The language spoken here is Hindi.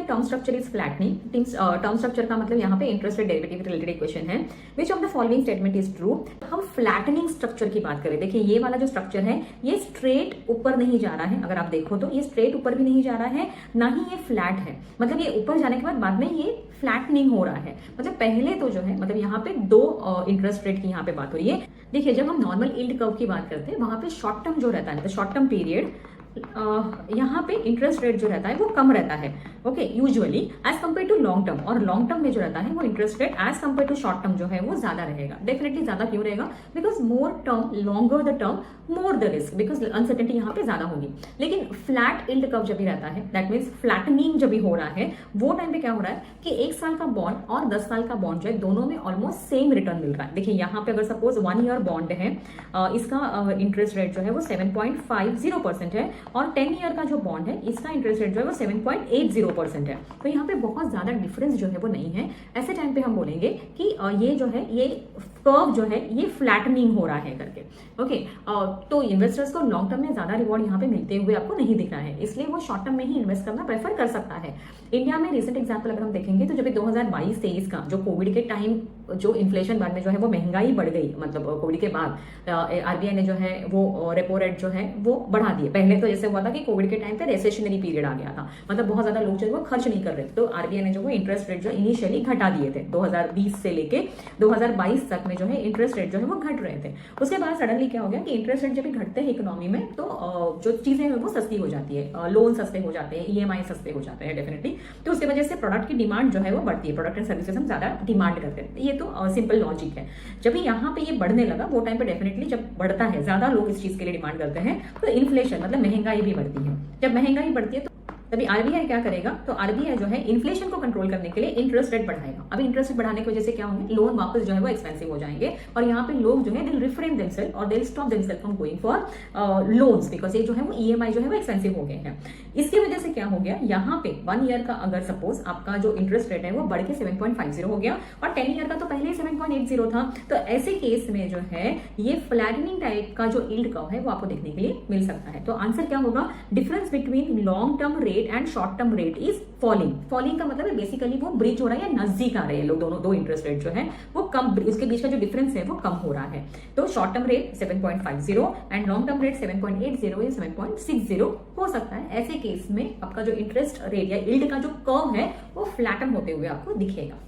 Term structure is flattening. Term structure का मतलब यहाँ पे interest rate derivative related equation है। Which of the following statement is true. हम फ्लैटनिंग स्ट्रक्चर की बात करें, देखिए ये वाला जो स्ट्रक्चर है ये स्ट्रेट ऊपर नहीं जा रहा है, अगर आप देखो तो ये स्ट्रेट ऊपर भी नहीं जा रहा है, ना ही ये फ्लैट है, मतलब ये ऊपर जाने के बाद में ये फ्लैटनिंग हो रहा है। मतलब पहले तो जो है मतलब यहाँ पे दो इंटरेस्ट रेट की यहाँ पे बात हो रही है। देखिए जब हम नॉर्मल यील्ड कर्व की बात करते हैं वहां पे शॉर्ट टर्म जो रहता है, मतलब शॉर्ट टर्म पीरियड, यहाँ पे इंटरेस्ट रेट जो रहता है वो कम रहता है, okay, usually as compare to long term. और लॉन्ग टर्म में जो रहता है वो interest rate as compare to short term जो है वो ज्यादा रहेगा। डेफिनेटली ज्यादा क्यों रहेगा? Because more term, longer the term, more the risk, because uncertainty यहाँ पे ज्यादा होगी। लेकिन फ्लैट यील्ड कर्व जब भी रहता है, दैट मीन्स फ्लैटनिंग जब भी हो रहा है, वो टाइम पे क्या हो रहा है कि 1 साल का बॉन्ड और 10 साल का बॉन्ड जो है दोनों में ऑलमोस्ट सेम रिटर्न मिल रहा है। देखिए यहाँ पे अगर सपोज 1 ईयर बॉन्ड है, इसका इंटरेस्ट रेट जो है वो 7.50% है, और 10 ईयर का जो बॉन्ड है इसका इंटरेस्ट रेट जो है वो 7.80% है। तो यहाँ पे बहुत ज्यादा डिफरेंस जो है वो नहीं है। ऐसे टाइम पे हम बोलेंगे कि ये जो है ये कर्व जो है ये फ्लैटनिंग हो रहा है करके, ओके। तो इन्वेस्टर्स को लॉन्ग टर्म में ज्यादा रिवॉर्ड यहाँ पे मिलते हुए आपको नहीं दिख रहा है, इसलिए वो शॉर्ट टर्म में ही इन्वेस्ट करना प्रेफर कर सकता है। इंडिया में रिसेंट एग्जाम्पल अगर हम देखेंगे तो जब 2022-23 का जो कोविड के टाइम जो इन्फ्लेशन बाद में जो है वो महंगाई बढ़ गई, मतलब कोविड के बाद आरबीआई ने जो है वो रेपो रेट जो है वो बढ़ा दिए। पहले तो जैसे हुआ था कि कोविड के टाइम पे रेसेशनरी पीरियड आ गया था, मतलब बहुत ज्यादा लोग जो है वो खर्च नहीं कर रहे थे, तो आरबीआई ने जो वो इंटरेस्ट रेट जो इनिशियली घटा दिए थे। 2020 से लेके 2022 तक में जो है इंटरेस्ट रेट जो है वो घट रहे थे। उसके बाद सडनली क्या हो गया कि इंटरेस्ट रेट जब भी घटते हैं इकोनॉमी में तो जो चीजें हैं वो सस्ती हो जाती है, लोन सस्ते हो जाते हैं, ईएमआई सस्ते हो जाते हैं डेफिनेटली। तो उसकी वजह से प्रोडक्ट की डिमांड जो है वो बढ़ती है, प्रोडक्ट एंड सर्विसेज हम ज्यादा डिमांड करते हैं। ये तो सिंपल लॉजिक है। जब भी यहाँ पे ये बढ़ने लगा वो टाइम पे डेफिनेटली जब बढ़ता है, ज्यादा लोग इस चीज के लिए डिमांड करते हैं, तो इन्फ्लेशन मतलब महंगाई भी बढ़ती है। जब महंगाई बढ़ती है तो तभी आरबीआई क्या करेगा, तो आरबीआई जो है इन्फ्लेशन को कंट्रोल करने के लिए इंटरेस्ट रेट बढ़ाएगा। अभी इंटरेस्ट रेट बढ़ाने की वजह से क्या होंगे, लोन वापस जो है वो एक्सपेंसिव हो जाएंगे, और यहाँ पे लोग जो है दिल रिफ्रेन देमसेल्फ और दिल stop themselves from going for loans, because ये जो है वो ईएमआई जो है वो एक्सपेंसिव हो गए हैं। इसकी वजह से क्या हो गया, यहाँ पे 1 ईयर का अगर सपोज आपका जो इंटरेस्ट रेट है वो बढ़ के 7.50 हो गया, और 10 ईयर का तो पहले ही 7.80 था। तो ऐसे केस में जो है ये फ्लैटनिंग टाइप का जो यील्ड कर्व है वो आपको देखने के लिए मिल सकता है। तो आंसर क्या होगा, difference between long term rate and short term rate is falling. Falling का मतलब है बेसिकली वो ब्रिज हो रहा है या नजदीक आ रहे हैं लोग, दोनों दो इंटरेस्ट रेट जो है वो कम, उसके बीच का जो डिफरेंस है वो कम हो रहा है। तो short term rate 7.50 and long term rate 7.80 या 7.60 हो सकता है। ऐसे केस में आपका जो इंटरेस्ट रेट या यील्ड का जो कर्व है वो फ्लैटन होते हुए आपको दिखेगा।